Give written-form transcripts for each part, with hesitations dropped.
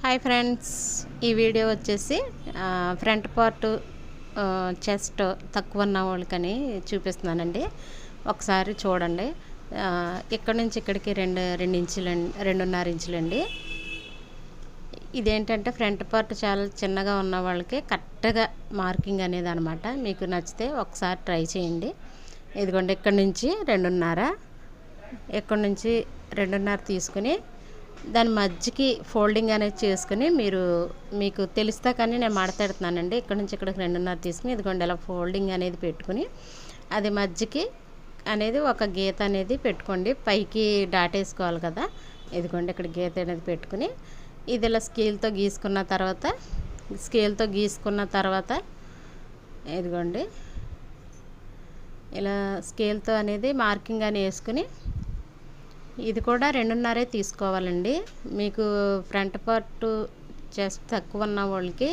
Hi friends, ఈ video వచ్చేసి front part chest తక్కువ ఉన్న వాళ్ళకని చూపిస్తున్నానండి. ఒకసారి చూడండి. ఇక్కడ నుంచి ఇక్కడికి 2 ఇంచులు, 2.5 ఇంచులండి. ఇదేంటంటే ఫ్రంట్ పార్ట్ చాలా చిన్నగా ఉన్న వాళ్ళకి కరెక్ట్గా మార్కింగ్ అనేది అనమాట. మీకు నచ్చితే ఒకసారి ట్రై చేయండి. ఇదిగోండి, ఇక్కడ నుంచి 2.5, ఇక్కడ నుంచి 2.5 తీసుకుని దాని మధ్యకి ఫోల్డింగ్ అనేది చేసుకుని మీకు తెలిస్తే కానీ నేను మాట్లాడుతున్నానండి. ఇక్కడ నుంచి ఇక్కడికి 2.5 తీసుకుని ఇదిగోండి ఇలా ఫోల్డింగ్ అనేది పెట్టుకుని అది మధ్యకి అనేది ఒక గీత అనేది పెట్టుకోండి. పైకి దాటేసుకోవాలి కదా. ఇదిగోండి ఇక్కడ గీత అనేది పెట్టుకుని ఇది ఇలా స్కేల్తో గీసుకున్న తర్వాత ఇదిగోండి ఇలా స్కేల్తో అనేది మార్కింగ్ అని వేసుకుని ఇది కూడా 2.5 తీసుకోవాలండి. మీకు ఫ్రంట్ పార్ట్ చెస్ట్ తక్కువ ఉన్న వాళ్ళకి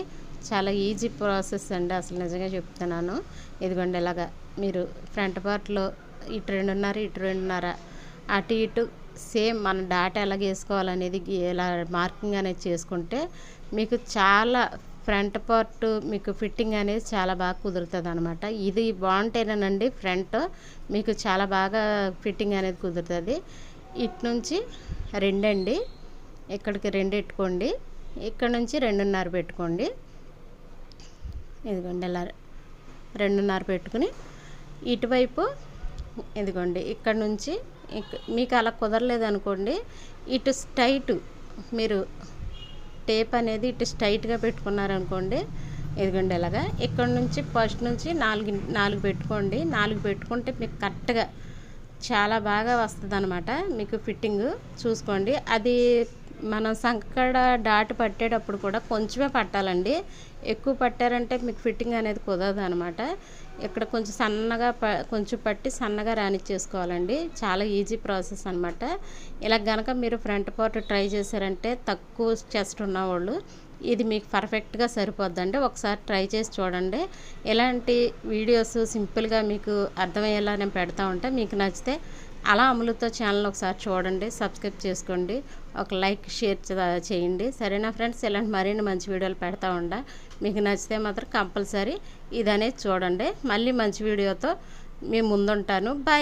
చాలా ఈజీ ప్రాసెస్ అండి, అసలు నిజంగా చెప్తున్నాను. ఇదిగోండి ఇలాగా మీరు ఫ్రంట్ పార్ట్లో ఇటు 2.5 అటు ఇటు సేమ్ మన డాటా ఎలాగ వేసుకోవాలనేది ఇలా మార్కింగ్ అనేది చేసుకుంటే మీకు చాలా ఫ్రంట్ పార్ట్ మీకు ఫిట్టింగ్ అనేది చాలా బాగా కుదురుతుంది అనమాట. ఇది బాగుంటేనండి ఫ్రంట్ మీకు చాలా బాగా ఫిట్టింగ్ అనేది కుదురుతుంది. ఇటు నుంచి 2 అండి, ఇక్కడికి 2 పెట్టుకోండి, ఇక్కడ నుంచి 2.5 పెట్టుకోండి. ఇదిగోండి ఇలా 2.5 పెట్టుకుని ఇటువైపు ఇదిగోండి ఇక్కడ నుంచి మీకు అలా కుదరలేదు అనుకోండి, ఇటు స్ట్రైట్ మీరు టేప్ అనేది ఇటు స్ట్రైట్గా పెట్టుకున్నారనుకోండి. ఇదిగోండి ఇలాగా ఇక్కడ నుంచి ఫస్ట్ నుంచి 4 పెట్టుకోండి. 4 పెట్టుకుంటే మీకు కరెక్ట్గా చాలా బాగా వస్తుంది అనమాట. మీకు ఫిట్టింగ్ చూసుకోండి. అది మనం సంకడ డాట్ పట్టేటప్పుడు కూడా కొంచెమే పట్టాలండి. ఎక్కువ పట్టారంటే మీకు ఫిట్టింగ్ అనేది కుదరదు అనమాట. ఇక్కడ కొంచెం సన్నగా కొంచెం పట్టి సన్నగా రానిచ్చేసుకోవాలండి. చాలా ఈజీ ప్రాసెస్ అనమాట. ఇలా కనుక మీరు ఫ్రంట్ పార్ట్ ట్రై చేశారంటే తక్కువ చెస్ట్ ఉన్నవాళ్ళు ఇది మీకు పర్ఫెక్ట్గా సరిపోద్దండి. ఒకసారి ట్రై చేసి చూడండి. ఇలాంటి వీడియోస్ సింపుల్గా మీకు అర్థమయ్యేలా నేను పెడతా ఉంటా. మీకు నచ్చితే అలా అమలుతో ఛానల్ ఒకసారి చూడండి, సబ్స్క్రైబ్ చేసుకోండి, ఒక లైక్ షేర్ చేయండి. సరేనా ఫ్రెండ్స్? ఇలాంటి మరిన్ని మంచి వీడియోలు పెడతా ఉండా. మీకు నచ్చితే మాత్రం కంపల్సరీ ఇది అనేది చూడండి. మళ్ళీ మంచి వీడియోతో మీ ముందుంటాను. బాయ్.